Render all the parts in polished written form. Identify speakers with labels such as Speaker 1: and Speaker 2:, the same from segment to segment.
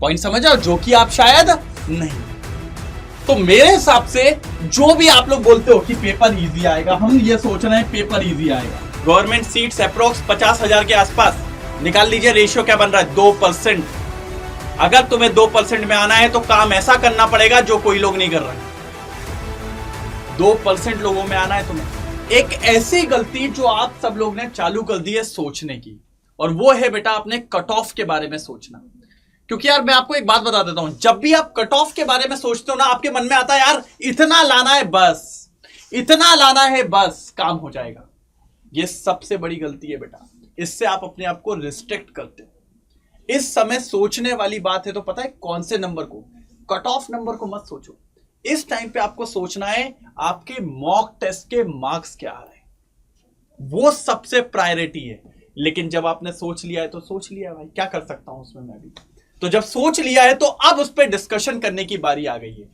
Speaker 1: Point समझ आओ, जो कि आप शायद नहीं। तो मेरे हिसाब से जो भी आप लोग बोलते हो कि पेपर इजी आएगा, हम ये सोच रहे हैं पेपर इजी आएगा। गवर्नमेंट सीट्स अप्रोक्स 50,000 के आसपास, निकाल लीजिए रेशियो क्या बन रहा है, 2%। अगर तुम्हें 2% में आना है तो काम ऐसा करना पड़ेगा जो कोई लोग नहीं कर रहे। 2% लोगों में आना है तुम्हें। एक ऐसी गलती जो आप सब लोग ने चालू कर दी है सोचने की, और वो है बेटा अपने कट ऑफ के बारे में सोचना। क्योंकि यार मैं आपको एक बात बता देता हूं, जब भी आप कट ऑफ के बारे में सोचते हो ना, आपके मन में आता है यार इतना लाना है बस, इतना लाना है बस, काम हो जाएगा। ये सबसे बड़ी गलती है बेटा, इससे आप अपने आप को रिस्ट्रिक्ट करते हो। इस समय सोचने वाली बात है तो पता है कौन से नंबर को, कट ऑफ नंबर को मत सोचो। इस टाइम पे आपको सोचना है आपके मॉक टेस्ट के मार्क्स क्या आ रहे हैं, वो सबसे प्रायोरिटी है। लेकिन जब आपने सोच लिया है तो सोच लिया है भाई, क्या कर सकता हूं उसमें मैं भी। तो जब सोच लिया है तो अब उस पर डिस्कशन करने की बारी आ गई है।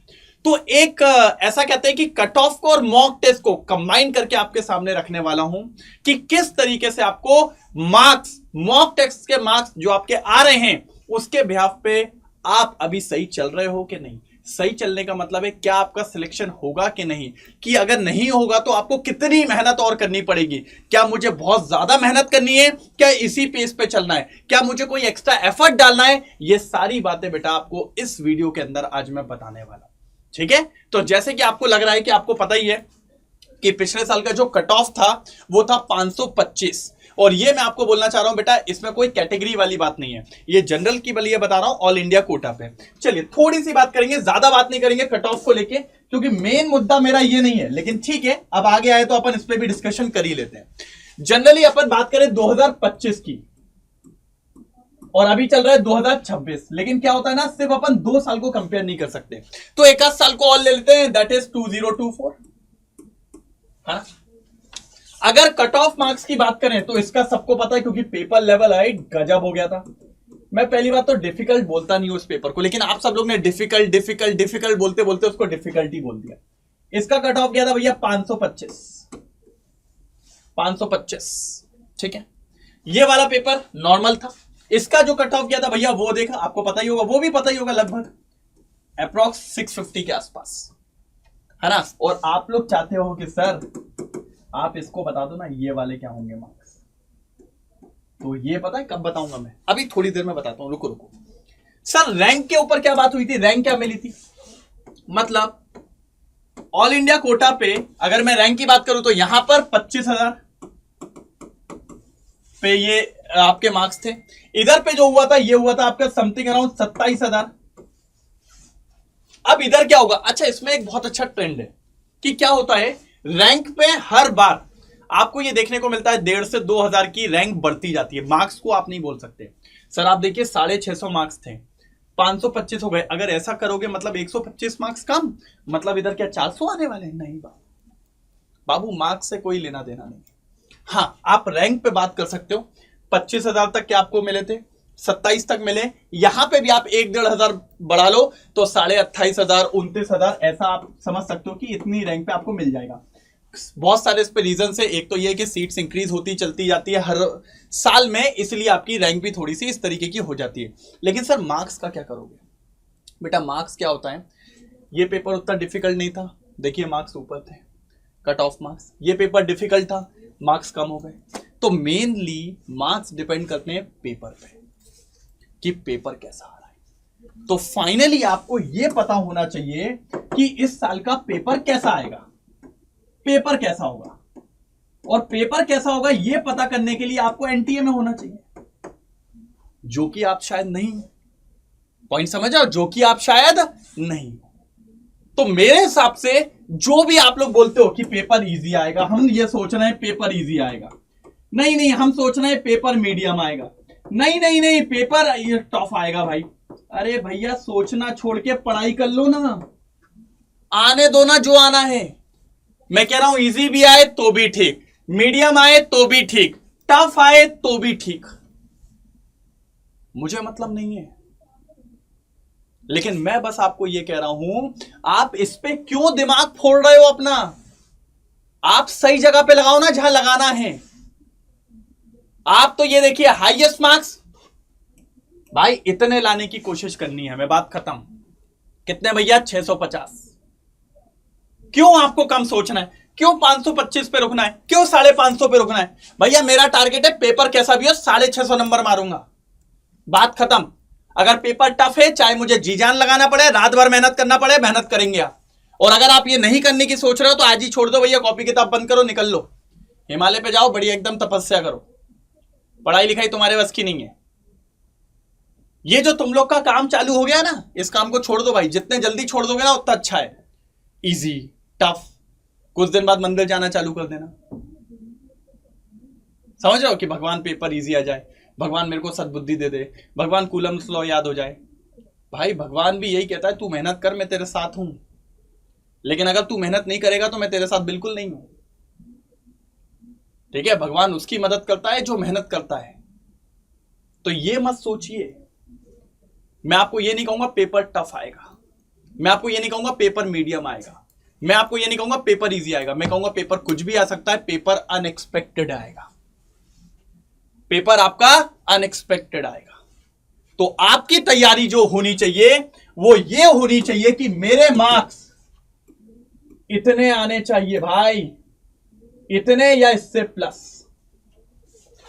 Speaker 1: तो एक ऐसा कहते हैं कि कट ऑफ को और मॉक टेस्ट को कंबाइन करके आपके सामने रखने वाला हूं कि किस तरीके से आपको मार्क्स, मॉक टेस्ट के मार्क्स जो आपके आ रहे हैं उसके बिहाफ पे आप अभी सही चल रहे हो कि नहीं। सही चलने का मतलब है क्या आपका सिलेक्शन होगा कि नहीं, कि अगर नहीं होगा तो आपको कितनी मेहनत और करनी पड़ेगी, क्या मुझे बहुत ज्यादा मेहनत करनी है, क्या इसी पेस पे चलना है, क्या मुझे कोई एक्स्ट्रा एफर्ट डालना है। ये सारी बातें बेटा आपको इस वीडियो के अंदर आज मैं बताने वाला हूं, ठीक है। तो जैसे कि आपको लग रहा है कि आपको पता ही है कि पिछले साल का जो कट ऑफ था वो था 525, और ये मैं आपको बोलना चाह रहा हूं बेटा इसमें कोई कैटेगरी वाली बात नहीं है, ये जनरल की बलिए बता रहा हूं, ऑल इंडिया कोटा पे। चलिए थोड़ी सी बात करेंगे, ज्यादा बात नहीं करेंगे कट ऑफ को लेके, क्योंकि मेन मुद्दा मेरा ये नहीं है। लेकिन ठीक है, अब आगे आए तो अपन इस पर भी डिस्कशन कर ही लेते हैं। जनरली अपन बात करें 2025 की, और अभी चल रहा है 2026, लेकिन क्या होता है ना, सिर्फ अपन 2 साल को कंपेयर नहीं कर सकते, तो एक आध साल को और ले लेते हैं, दैट इज 2024। हाँ, अगर कट ऑफ मार्क्स की बात करें तो इसका सबको पता है, क्योंकि पेपर लेवल है गजब हो गया था। मैं पहली बात तो डिफिकल्ट बोलता नहीं हूं इस पेपर को, लेकिन आप सब लोग ने डिफिकल्ट डिफिकल्ट डिफिकल्ट बोलते बोलते उसको डिफिकल्टी बोल दिया। इसका कट ऑफ गया था भैया 525, ठीक है। ये वाला पेपर नॉर्मल था, इसका जो कट ऑफ गया था भैया वो देखा, आपको पता ही होगा, वो भी पता ही होगा, लगभग अप्रॉक्स 650 के आसपास, है ना। और आप लोग चाहते हो कि सर आप इसको बता दो ना ये वाले क्या होंगे मार्क्स, तो ये पता है कब बताऊंगा मैं, अभी थोड़ी देर में बताता हूं, रुको रुको। सर रैंक के ऊपर क्या बात हुई थी, रैंक क्या मिली थी, मतलब ऑल इंडिया कोटा पे अगर मैं रैंक की बात करूं तो यहां पर 25,000 पे ये आपके मार्क्स थे। इधर पे जो हुआ था ये हुआ था आपका समथिंग अराउंड 27,000। अब इधर क्या होगा, अच्छा इसमें एक बहुत अच्छा ट्रेंड है कि क्या होता है, रैंक पे हर बार आपको ये देखने को मिलता है 1,500 से 2,000 की रैंक बढ़ती जाती है। मार्क्स को आप नहीं बोल सकते। सर आप देखिए 650 मार्क्स थे, 525 हो गए, अगर ऐसा करोगे मतलब 125 मार्क्स कम, मतलब इधर क्या 400 आने वाले हैं, नहीं बाबू मार्क्स से कोई लेना देना नहीं। हाँ आप रैंक पे बात कर सकते हो, 25,000 तक के आपको मिले थे, 27 तक मिले, यहां पे भी आप 1-1,500 बढ़ा लो तो 28,500 29,000, ऐसा आप समझ सकते हो कि इतनी रैंक पे आपको मिल जाएगा। बहुत सारे इस पे रीजन है, एक तो ये कि सीट्स इंक्रीज होती चलती जाती है हर साल में, इसलिए आपकी रैंक भी थोड़ी सी इस तरीके की हो जाती है। लेकिन सर मार्क्स का क्या करोगे, बेटा मार्क्स क्या होता है, ये पेपर उतना डिफिकल्ट नहीं था, देखिए मार्क्स ऊपर थे, कट ऑफ मार्क्स। ये पेपर डिफिकल्ट था, मार्क्स कम हो गए। तो मेनली मार्क्स डिपेंड करते हैं पेपर पे कि पेपर कैसा आ रहा है। तो फाइनली आपको यह पता होना चाहिए कि इस साल का पेपर कैसा आएगा, पेपर कैसा होगा, और पेपर कैसा होगा यह पता करने के लिए आपको एनटीए में होना चाहिए, जो कि आप शायद नहीं हो। पॉइंट समझ आओ, जो कि आप शायद नहीं हो। तो मेरे हिसाब से जो भी आप लोग बोलते हो कि पेपर इजी आएगा, हम ये सोच रहे हैं पेपर इजी आएगा, नहीं नहीं हम सोच रहे हैं पेपर मीडियम आएगा, नहीं नहीं नहीं पेपर ये टफ आएगा भाई। अरे भैया सोचना छोड़ के पढ़ाई कर लो ना, आने दो ना जो आना है। मैं कह रहा हूं इजी भी आए तो भी ठीक, मीडियम आए तो भी ठीक, टफ आए तो भी ठीक, मुझे मतलब नहीं है। लेकिन मैं बस आपको यह कह रहा हूं आप इस पे क्यों दिमाग फोड़ रहे हो अपना, आप सही जगह पे लगाओ ना जहां लगाना है। आप तो ये देखिए हाईएस्ट मार्क्स भाई इतने लाने की कोशिश करनी है हमें, बात खत्म। कितने भैया? 650। क्यों आपको कम सोचना है? क्यों 525 पे रुकना है? क्यों 550 पे रुकना है? भैया मेरा टारगेट है पेपर कैसा भी हो 650 नंबर मारूंगा, बात खत्म। अगर पेपर टफ है, चाहे मुझे जी जान लगाना पड़े, रात भर मेहनत करना पड़े, मेहनत करेंगे आप। और अगर आप ये नहीं करने की सोच रहे हो तो आज ही छोड़ दो भैया, कॉपी किताब बंद करो, निकल लो, हिमालय पे जाओ, बढ़िया एकदम तपस्या करो। पढ़ाई लिखाई तुम्हारे बस की नहीं है। ये जो तुम लोग का काम चालू हो गया ना, इस काम को छोड़ दो भाई। जितने जल्दी छोड़ दोगे ना उतना अच्छा है। इजी, टफ, कुछ दिन बाद मंदिर जाना चालू कर देना। समझ रहे हो कि भगवान पेपर इजी आ जाए, भगवान मेरे को सद्बुद्धि दे दे, भगवान कूलम्स लॉ याद हो जाए। भाई भगवान भी यही कहता है, तू मेहनत कर, मैं तेरे साथ हूं। लेकिन अगर तू मेहनत नहीं करेगा तो मैं तेरे साथ बिल्कुल नहीं हूं। ठीक है, भगवान उसकी मदद करता है जो मेहनत करता है। तो ये मत सोचिए, मैं आपको ये नहीं कहूंगा पेपर टफ आएगा, मैं आपको ये नहीं कहूंगा पेपर मीडियम आएगा, मैं आपको ये नहीं कहूंगा पेपर इजी आएगा। मैं कहूंगा पेपर कुछ भी आ सकता है, पेपर अनएक्सपेक्टेड आएगा, पेपर आपका अनएक्सपेक्टेड आएगा। तो आपकी तैयारी जो होनी चाहिए वो ये होनी चाहिए कि मेरे मार्क्स इतने आने चाहिए भाई, इतने या इससे प्लस।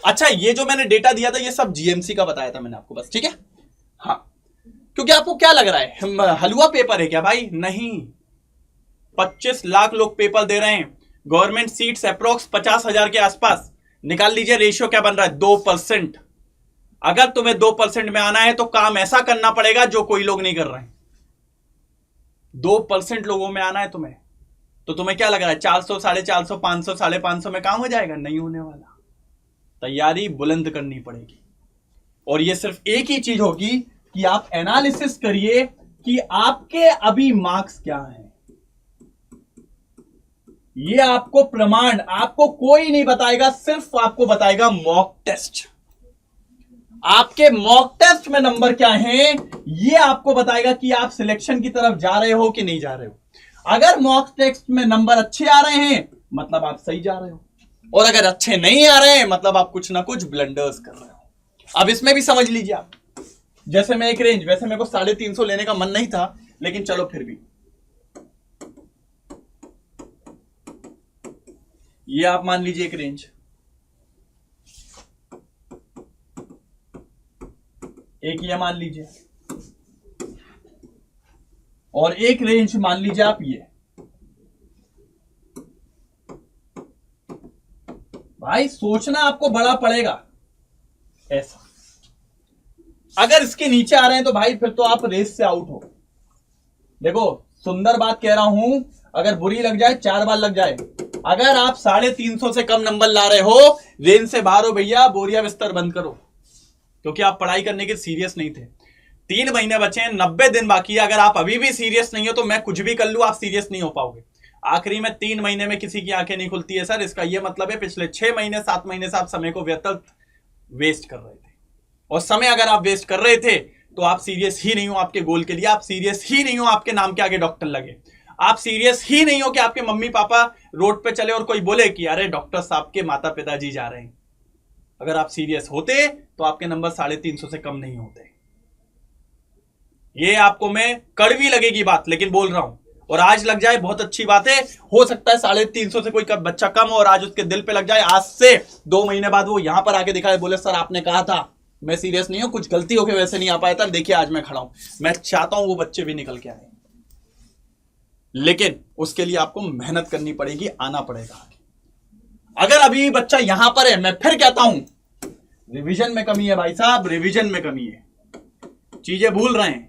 Speaker 1: अच्छा, ये जो मैंने डेटा दिया था ये सब जीएमसी का बताया था मैंने आपको बस, ठीक है। हाँ, क्योंकि आपको क्या लग रहा है हलवा पेपर है क्या? भाई नहीं, 25 लाख लोग पेपर दे रहे हैं, गवर्नमेंट सीट्स अप्रोक्स 50,000 के आसपास। निकाल लीजिए रेशियो क्या बन रहा है, 2%। अगर तुम्हें 2% में आना है तो काम ऐसा करना पड़ेगा जो कोई लोग नहीं कर रहे हैं। 2% लोगों में आना है तुम्हें, तो तुम्हें क्या लग रहा है 400, 450, 500, 550 में काम हो जाएगा? नहीं होने वाला। तैयारी बुलंद करनी पड़ेगी। और ये सिर्फ एक ही चीज होगी कि आप एनालिसिस करिए कि आपके अभी मार्क्स क्या हैं। ये आपको प्रमाण आपको कोई नहीं बताएगा, सिर्फ आपको बताएगा मॉक टेस्ट। आपके मॉक टेस्ट में नंबर क्या हैं ये आपको बताएगा कि आप सिलेक्शन की तरफ जा रहे हो कि नहीं जा रहे हो। अगर मॉक टेस्ट में नंबर अच्छे आ रहे हैं मतलब आप सही जा रहे हो, और अगर अच्छे नहीं आ रहे हैं मतलब आप कुछ ना कुछ ब्लंडर्स कर रहे हो। अब इसमें भी समझ लीजिए आप, जैसे मैं एक रेंज, वैसे मेरे को 350 लेने का मन नहीं था, लेकिन चलो फिर भी ये आप मान लीजिए एक रेंज, एक ये मान लीजिए, और एक रेंज मान लीजिए आप ये। भाई सोचना आपको बड़ा पड़ेगा ऐसा। अगर इसके नीचे आ रहे हैं तो भाई फिर तो आप रेस से आउट हो। देखो सुंदर बात कह रहा हूं, अगर बुरी लग जाए 4 बार लग जाए। अगर आप 350 से कम नंबर ला रहे हो, रेंज से बाहर हो भैया, बोरिया बिस्तर बंद करो, क्योंकि आप पढ़ाई करने के सीरियस नहीं थे। 3 महीने बचे हैं, 90 दिन बाकी है। अगर आप अभी भी सीरियस नहीं हो तो मैं कुछ भी कर लूं, आप सीरियस नहीं हो पाओगे। आखिरी में 3 महीने में किसी की आंखें नहीं खुलती है सर। इसका यह मतलब है पिछले 6 महीने 7 महीने से आप समय को व्यर्थ वेस्ट कर रहे थे, और समय अगर आप वेस्ट कर रहे थे तो आप सीरियस ही नहीं हो आपके गोल के लिए, आप सीरियस ही नहीं हो आपके नाम के आगे डॉक्टर लगे, आप सीरियस ही नहीं हो कि आपके मम्मी पापा रोड पे चले और कोई बोले कि अरे डॉक्टर साहब के माता पिताजी जा रहे हैं। अगर आप सीरियस होते तो आपके नंबर 350 से कम नहीं होते। ये आपको मैं कड़वी लगेगी बात, लेकिन बोल रहा हूं, और आज लग जाए बहुत अच्छी बात है। हो सकता है 350 से कोई बच्चा कम हो और आज उसके दिल पे लग जाए, आज से 2 महीने बाद वो यहां पर आके दिखाए, बोले सर आपने कहा था मैं सीरियस नहीं हूं, कुछ गलती हो गई वैसे नहीं आ पाया था, देखिए आज मैं खड़ा हूं। मैं चाहता हूं वो बच्चे भी निकल के आए, लेकिन उसके लिए आपको मेहनत करनी पड़ेगी, आना पड़ेगा। अगर अभी बच्चा यहां पर है, मैं फिर कहता हूं रिवीजन में कमी है भाई साहब, रिवीजन में कमी है। चीजें भूल रहे हैं,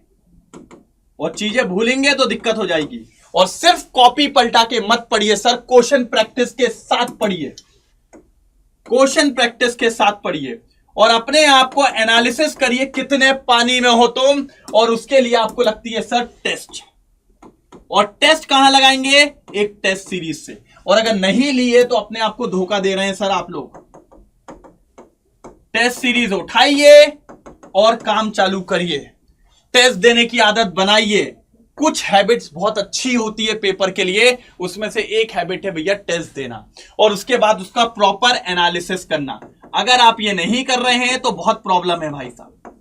Speaker 1: और चीजें भूलेंगे तो दिक्कत हो जाएगी। और सिर्फ कॉपी पलटा के मत पढ़िए सर, क्वेश्चन प्रैक्टिस के साथ पढ़िए, क्वेश्चन प्रैक्टिस के साथ पढ़िए, और अपने आप को एनालिसिस करिए कितने पानी में हो तुम। और उसके लिए आपको लगती है सर टेस्ट, और टेस्ट कहां लगाएंगे? एक टेस्ट सीरीज से। और अगर नहीं लिए तो अपने आप को धोखा दे रहे हैं सर आप लोग। टेस्ट सीरीज उठाइए और काम चालू करिए, टेस्ट देने की आदत बनाइए। कुछ हैबिट्स बहुत अच्छी होती है पेपर के लिए, उसमें से एक हैबिट है भैया टेस्ट देना, और उसके बाद उसका प्रॉपर एनालिसिस करना। अगर आप ये नहीं कर रहे हैं तो बहुत प्रॉब्लम है भाई साहब,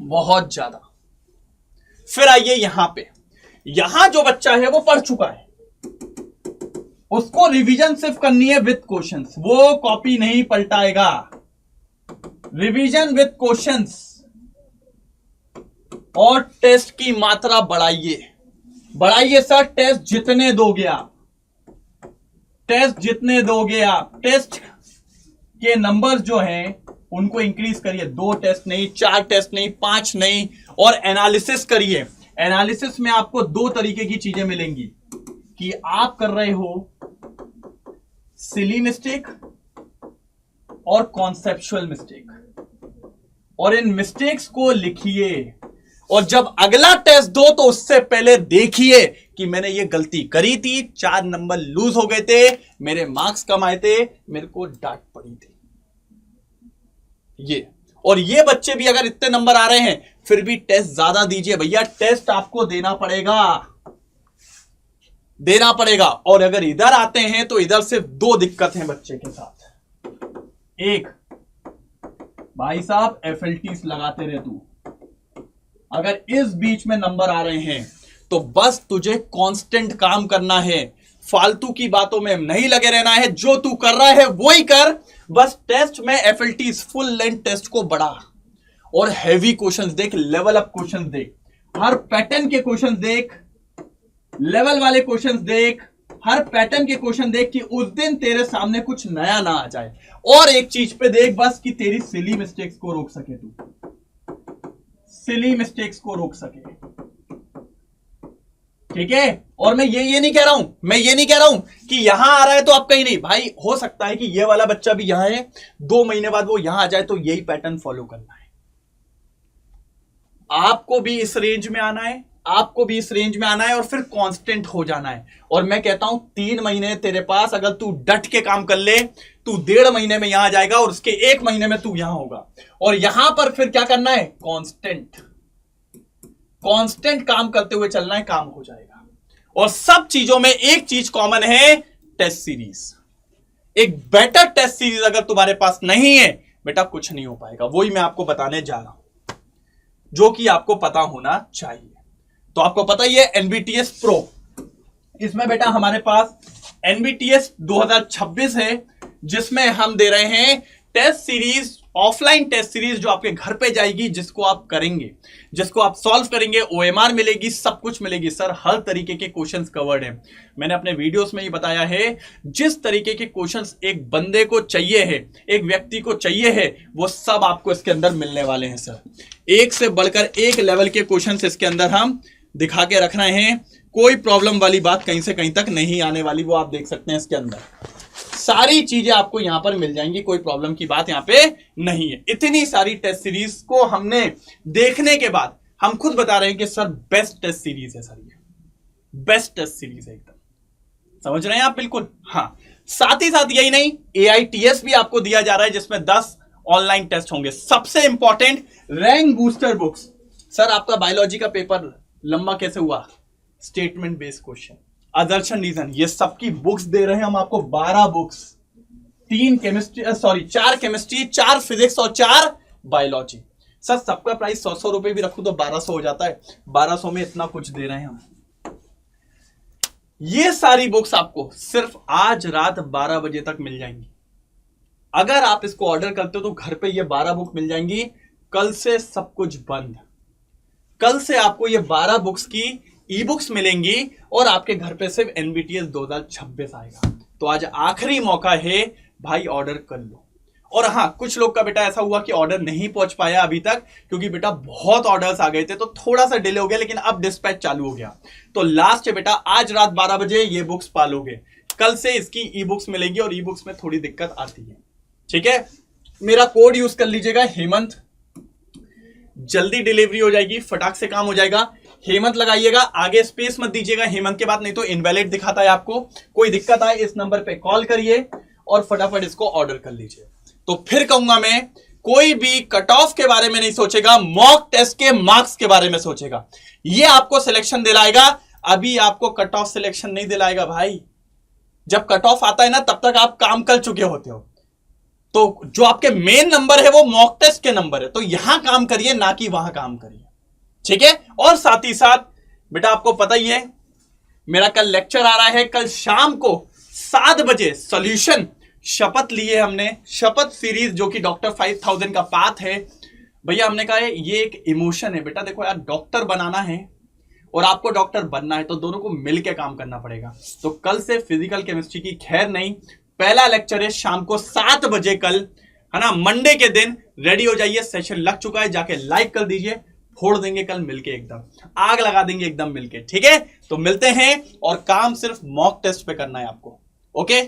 Speaker 1: बहुत ज्यादा। फिर आइए यहां पे, यहां जो बच्चा है वो पढ़ चुका है, उसको रिवीजन सिर्फ करनी है विद क्वेश्चंस, वो कॉपी नहीं पलटाएगा। रिवीजन विद क्वेश्चंस और टेस्ट की मात्रा बढ़ाइए, बढ़ाइए सर। टेस्ट जितने दोगे आप, टेस्ट जितने दोगे आप, टेस्ट के नंबर्स जो हैं उनको इंक्रीज करिए। 2 टेस्ट नहीं, 4 टेस्ट नहीं, 5 नहीं, और एनालिसिस करिए। एनालिसिस में आपको 2 तरीके की चीजें मिलेंगी कि आप कर रहे हो सिली मिस्टेक और कॉन्सेप्चुअल मिस्टेक, और इन मिस्टेक्स को लिखिए, और जब अगला टेस्ट दो तो उससे पहले देखिए कि मैंने ये गलती करी थी, 4 नंबर लूज हो गए थे, मेरे मार्क्स कम आए थे, मेरे को डांट पड़ी थी। ये और ये बच्चे भी अगर इतने नंबर आ रहे हैं फिर भी टेस्ट ज्यादा दीजिए भैया, टेस्ट आपको देना पड़ेगा, देना पड़ेगा। और अगर इधर आते हैं तो इधर सिर्फ 2 दिक्कत हैं बच्चे के साथ। एक, भाई साहब एफएलटीस लगाते रहे तू, अगर इस बीच में नंबर आ रहे हैं तो बस तुझे कांस्टेंट काम करना है, फालतू की बातों में नहीं लगे रहना है, जो तू कर रहा है वो ही कर। बस टेस्ट में एफएलटीस फुल लेंथ टेस्ट को बढ़ा, और हैवी क्वेश्चंस देख, लेवल अप क्वेश्चंस देख, हर पैटर्न के क्वेश्चंस देख, लेवल वाले क्वेश्चंस देख, हर पैटर्न के क्वेश्चन देख कि उस दिन तेरे सामने कुछ नया ना आ जाए। और एक चीज पे देख बस कि तेरी सिली मिस्टेक्स को रोक सके, तू सिली मिस्टेक्स को रोक सके, ठीक है। और मैं ये नहीं कह रहा हूं, मैं ये नहीं कह रहा हूं कि यहां आ रहा है तो आप कहीं नहीं, भाई हो सकता है कि ये वाला बच्चा भी यहां है, 2 महीने बाद वो यहां आ जाए, तो यही पैटर्न फॉलो करना है। आपको भी इस रेंज में आना है, आपको भी इस रेंज में आना है, और फिर कांस्टेंट हो जाना है। और मैं कहता हूं 3 महीने तेरे पास, अगर तू डट के काम कर ले, तू 1.5 महीने में यहां जाएगा, और उसके 1 महीने में तू यहां होगा। और यहां पर फिर क्या करना है, कांस्टेंट, कांस्टेंट काम करते हुए चलना है, काम हो जाएगा। और सब चीजों में एक चीज कॉमन है, टेस्ट सीरीज। एक बेटर टेस्ट सीरीज अगर तुम्हारे पास नहीं है बेटा, कुछ नहीं हो पाएगा। वही मैं आपको बताने जा रहा हूं, जो कि आपको पता होना चाहिए। तो आपको पता ही है एनबीटीएस प्रो, इसमें बेटा हमारे पास एनबीटीएस 2026 है, जिसमें हम दे रहे हैं test series, offline test series जो आपके घर पे जाएगी, जिसको आप करेंगे, जिसको आप सॉल्व करेंगे, ओएमआर मिलेगी, सब कुछ मिलेगी सर। हर तरीके के क्वेश्चंस कवर्ड हैं, मैंने अपने वीडियोस में ही बताया है। जिस तरीके के क्वेश्चंस एक बंदे को चाहिए है, एक व्यक्ति को चाहिए है, वो सब आपको इसके अंदर मिलने वाले हैं सर। एक से बढ़कर एक लेवल के क्वेश्चंस इसके अंदर हम दिखा के रख रहे हैं। कोई प्रॉब्लम वाली बात कहीं से कहीं तक नहीं आने वाली, वो आप देख सकते हैं। इसके अंदर सारी चीजें आपको यहां पर मिल जाएंगी, कोई प्रॉब्लम की बात यहां पे नहीं है। इतनी सारी टेस्ट सीरीज को हमने देखने के बाद हम खुद बता रहे हैं कि सर बेस्ट टेस्ट सीरीज है सर, ये बेस्ट टेस्ट सीरीज है एकदम। समझ रहे हैं आप? बिल्कुल हाँ। साथ ही साथ यही नहीं, AITS भी आपको दिया जा रहा है, जिसमें 10 ऑनलाइन टेस्ट होंगे। सबसे important, rank booster books. Sir आपका बायोलॉजी का पेपर लंबा कैसे हुआ? स्टेटमेंट बेस्ड क्वेश्चन, अदर्शन रीजन, ये सबकी बुक्स दे रहे हैं हम आपको। 12 बुक्स, 4 केमिस्ट्री, 4 फिजिक्स और 4 बायोलॉजी। सर सबका प्राइस 100 रुपए भी रखूं तो 1200 हो जाता है। 1200 में इतना कुछ दे रहे हैं हम। ये सारी बुक्स आपको सिर्फ आज रात 12 बजे तक मिल जाएंगी। अगर आप इसको ऑर्डर करते हो तो घर पे ये 12 बुक मिल जाएंगी। कल से सब कुछ बंद, कल से आपको ये 12 बुक्स की ई बुक्स मिलेंगी और आपके घर पे सिर्फ एनबीटीएस 2026 आएगा। तो आज आखिरी मौका है भाई, ऑर्डर कर लो। और हाँ, कुछ लोग का बेटा ऐसा हुआ कि ऑर्डर नहीं पहुंच पाया अभी तक, क्योंकि बेटा बहुत ऑर्डर्स आ गए थे, तो थोड़ा सा डिले हो गया, लेकिन अब डिस्पैच चालू हो गया। तो लास्ट है बेटा, आज रात 12 बजे ये बुक्स पालोगे। कल से इसकी ई बुक्स मिलेगी, और ई बुक्स में थोड़ी दिक्कत आती है, ठीक है। मेरा कोड यूज कर लीजिएगा, हेमंत, जल्दी डिलीवरी हो जाएगी, फटाक से काम हो जाएगा। हेमंत लगाइएगा, आगे स्पेस मत दीजिएगा हेमंत के बाद, नहीं तो इनवैलिड दिखाता है आपको। कोई दिक्कत आए इस नंबर पे कॉल करिए और फटाफट इसको ऑर्डर कर लीजिए। तो फिर कहूंगा मैं, कोई भी कट ऑफ के बारे में नहीं सोचेगा, मॉक टेस्ट के मार्क्स के बारे में सोचेगा। ये आपको सिलेक्शन दिलाएगा, अभी आपको कट ऑफ सिलेक्शन नहीं दिलाएगा भाई। जब कट ऑफ आता है ना, तब तक आप काम कर चुके होते हो। तो जो आपके मेन नंबर है वो मॉक टेस्ट के नंबर है, तो यहां काम करिए ना कि वहां काम करिए, ठीक है। और साथ ही साथ बेटा आपको पता ही है मेरा कल लेक्चर आ रहा है, कल शाम को 7 बजे सॉल्यूशन शपथ लिए हमने, शपथ सीरीज जो कि डॉक्टर 5000 का पाथ है। भैया हमने कहा है ये एक इमोशन है बेटा, देखो यार डॉक्टर बनाना है और आपको डॉक्टर बनना है तो दोनों को मिलकर काम करना पड़ेगा। तो कल से फिजिकल केमिस्ट्री की खैर नहीं, पहला लेक्चर है शाम को 7 बजे कल, है ना, मंडे के दिन। रेडी हो जाइए, सेशन लग चुका है, जाके लाइक कर दीजिए, फोड़ देंगे कल मिलके, एकदम आग लगा देंगे एकदम मिलके, ठीक है। तो मिलते हैं, और काम सिर्फ मॉक टेस्ट पे करना है आपको, ओके।